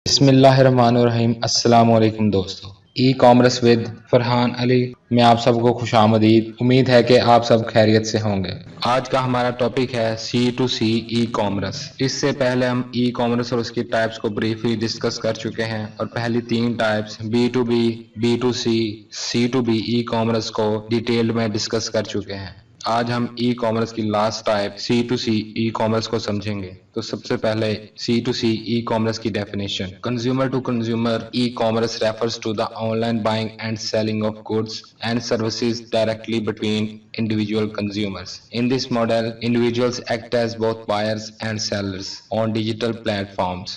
बिस्मिल्लाहिर्रहमानिर्रहीम। अस्सलाम वालेकुम दोस्तों, e commerce with Farhan Ali में आप सबको खुशामदीद। उम्मीद है कि आप सब खैरियत से होंगे। आज का हमारा टॉपिक है C2C ई कॉमर्स। इससे पहले हम ई कॉमर्स और उसकी टाइप्स को ब्रीफली डिस्कस कर चुके हैं और पहली तीन types B2B, B2C, C2B e commerce को डिटेल्ड में डिस्कस कर चुके हैं। आज हम ई कॉमर्स की last type C2C e commerce को समझेंगे। तो सबसे पहले C2C ई कॉमर्स की definition. Consumer to consumer e commerce refers to the online buying and selling of goods and services directly between individual consumers. In this model, individuals act as both buyers and sellers on digital platforms,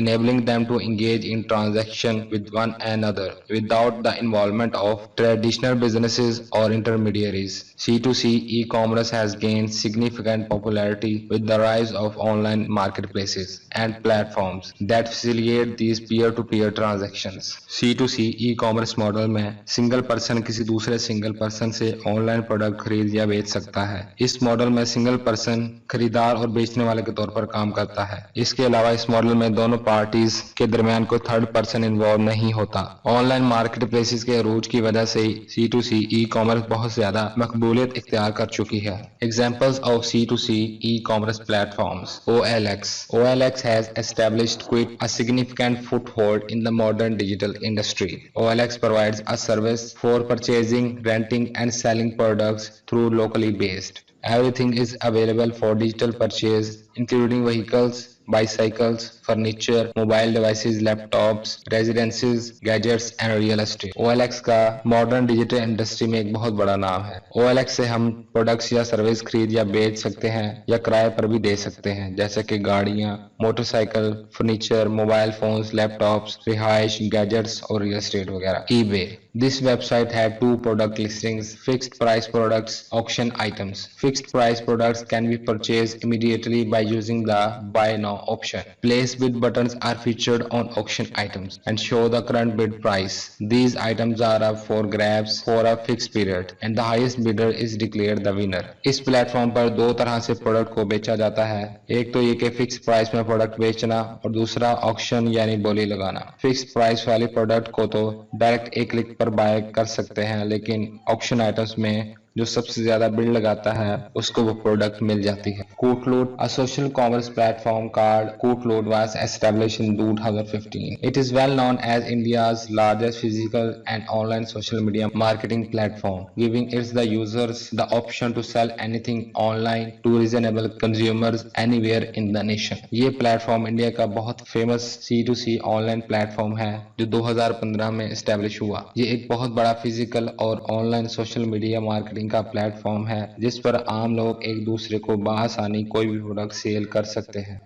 enabling them to engage in transaction with one another without the involvement of traditional businesses or intermediaries. C2C e-commerce has gained significant popularity with the rise of online marketplaces and platforms that facilitate these peer-to-peer transactions. C2C e-commerce model में single person किसी दूसरे single person से online product खरीद या बेच सकता है। इस मॉडल में सिंगल पर्सन खरीदार और बेचने वाले के तौर पर काम करता है। इसके अलावा इस मॉडल में दोनों पार्टीज के दरमियान कोई थर्ड पर्सन इन्वॉल्व नहीं होता। ऑनलाइन मार्केट प्लेसेस के अरूज की वजह से C2C ई कॉमर्स बहुत ज्यादा मकबूलियत इख्तियार कर चुकी है। Examples of C2C e commerce platforms. OLX has established quite a significant foothold in the modern digital industry. OLX provides a service for purchasing, renting and selling products through locally based. Everything is available for digital purchase, including vehicles, bicycles, furniture, mobile devices, laptops, residences, gadgets and real estate. OLX का modern digital industry में एक बहुत बड़ा नाम है। OLX से हम products या सर्विस खरीद या बेच सकते हैं या किराए पर भी दे सकते हैं, जैसे कि गाड़ियां, motorcycle, furniture, mobile phones, laptops, रिहाइश, गैजेट्स और रियल एस्टेट वगैरह। eBay This website had two product listings: fixed price products, auction items. Fixed price products can be purchased immediately by using the buy now option. Place bid buttons are featured on auction items and show the current bid price. These items are up for grabs for a fixed period and the highest bidder is declared the winner. इस platform पर दो तरह से product को बेचा जाता है। एक तो ये कि फिक्स प्राइस में प्रोडक्ट बेचना और दूसरा ऑक्शन यानी बोली लगाना। फिक्स प्राइस वाली प्रोडक्ट को तो डायरेक्ट एक क्लिक पर बाय कर सकते हैं, लेकिन ऑक्शन आइटम्स में जो सबसे ज्यादा बिल लगाता है उसको वो प्रोडक्ट मिल जाती है। Cootloot, a social commerce platform called Cootloot, was established in 2015. It is well known as India's largest physical and online social media marketing platform, giving its the users the option to sell anything online to reasonable consumers anywhere in the nation. ये platform India का बहुत famous C2C online platform है जो 2015 में establish हुआ। ये एक बहुत बड़ा फिजिकल और ऑनलाइन सोशल मीडिया मार्केटिंग का प्लेटफॉर्म है जिस पर आम लोग एक दूसरे को बआसानी कोई भी प्रोडक्ट सेल कर सकते हैं।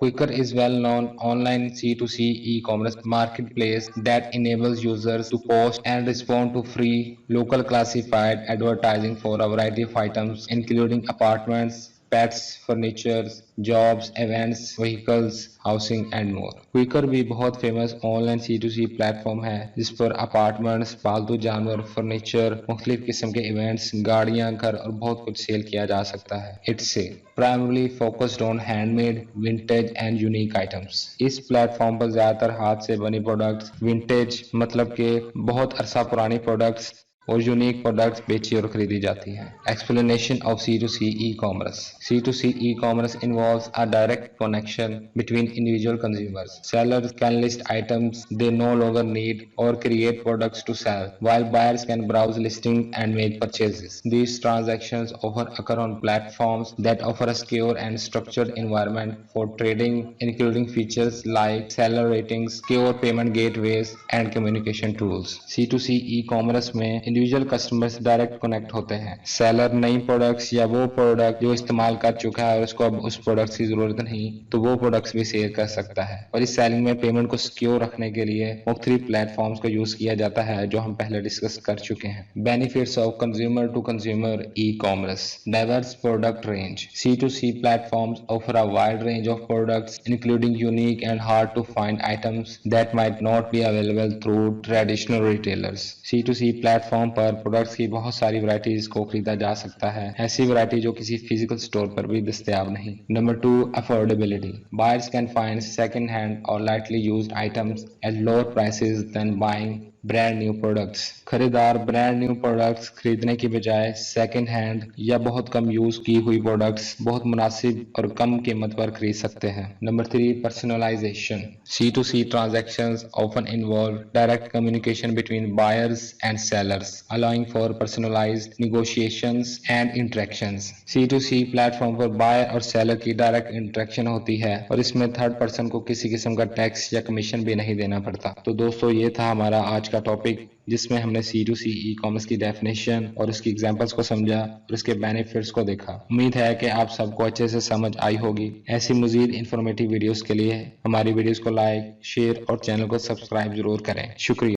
Quikr is well known online C2C e-commerce marketplace that enables users to post and respond to free local classified advertising for a variety of items including apartments, pets, furniture, jobs, events, vehicles, housing and more. Quikr भी बहुत famous online C2C platform है जिस पर apartments, पालतू जानवर, furniture, मुख्तलिफ किस्म के इवेंट्स, गाड़ियां, घर और बहुत कुछ सेल किया जा सकता है। It's primarily focused on handmade, vintage and unique items. इस प्लेटफॉर्म पर ज्यादातर हाथ से बनी प्रोडक्ट्स, विंटेज मतलब के बहुत अरसा पुरानी प्रोडक्ट्स और यूनिक प्रोडक्ट्स बेची और खरीदी जाती हैं। Explanation of C2C e-commerce. C2C e-commerce involves a direct connection between individual consumers. Sellers can list items they no longer need or create products to sell, while buyers can browse listings and make purchases. These transactions often occur on platforms that offer a secure and structured environment for trading, including features like seller ratings, secure payment gateways, and communication tools. C2C e-commerce में individual customer से direct connect होते हैं। Seller नई products या वो product जो इस्तेमाल कर चुका है और उसको अब उस प्रोडक्ट की जरूरत नहीं तो वो प्रोडक्ट्स भी सेल कर सकता है। और इस सेलिंग में पेमेंट को सिक्योर रखने के लिए मुख्तलिफ प्लेटफॉर्म्स को यूज किया जाता है जो हम पहले डिस्कस कर चुके हैं। Benefits of consumer to consumer e commerce. Diverse product range. C2C platforms offer a wide range of products including unique and hard to find items that might not be available through traditional retailers. C2C platforms platform पर products की बहुत सारी varieties को खरीदा जा सकता है, ऐसी वैरायटी जो किसी फिजिकल स्टोर पर भी दस्तयाब नहीं। Number 2, affordability. Buyers can find second hand और lightly used items at lower prices than buying brand new products. खरीदार ब्रांड न्यू प्रोडक्ट्स खरीदने की बजाय सेकंड हैंड या बहुत कम यूज की हुई प्रोडक्ट्स बहुत मुनासिब और कम कीमत पर खरीद सकते हैं। Number 3, personalisation. C2C transactions often involve direct communication between buyers and sellers, allowing for personalized negotiations and interactions. C2C platform पर बायर और सेलर की डायरेक्ट इंटरेक्शन होती है और इसमें थर्ड पर्सन को किसी किस्म का टैक्स या कमीशन भी नहीं देना पड़ता। तो दोस्तों, ये था हमारा आज का टॉपिक, जिसमें हमने C2C ई कॉमर्स की डेफिनेशन और उसकी एग्जांपल्स को समझा और उसके बेनिफिट्स को देखा। उम्मीद है कि आप सबको अच्छे से समझ आई होगी। ऐसी मजीद इंफॉर्मेटिव वीडियोस के लिए हमारी वीडियोस को लाइक, शेयर और चैनल को सब्सक्राइब जरूर करें। शुक्रिया।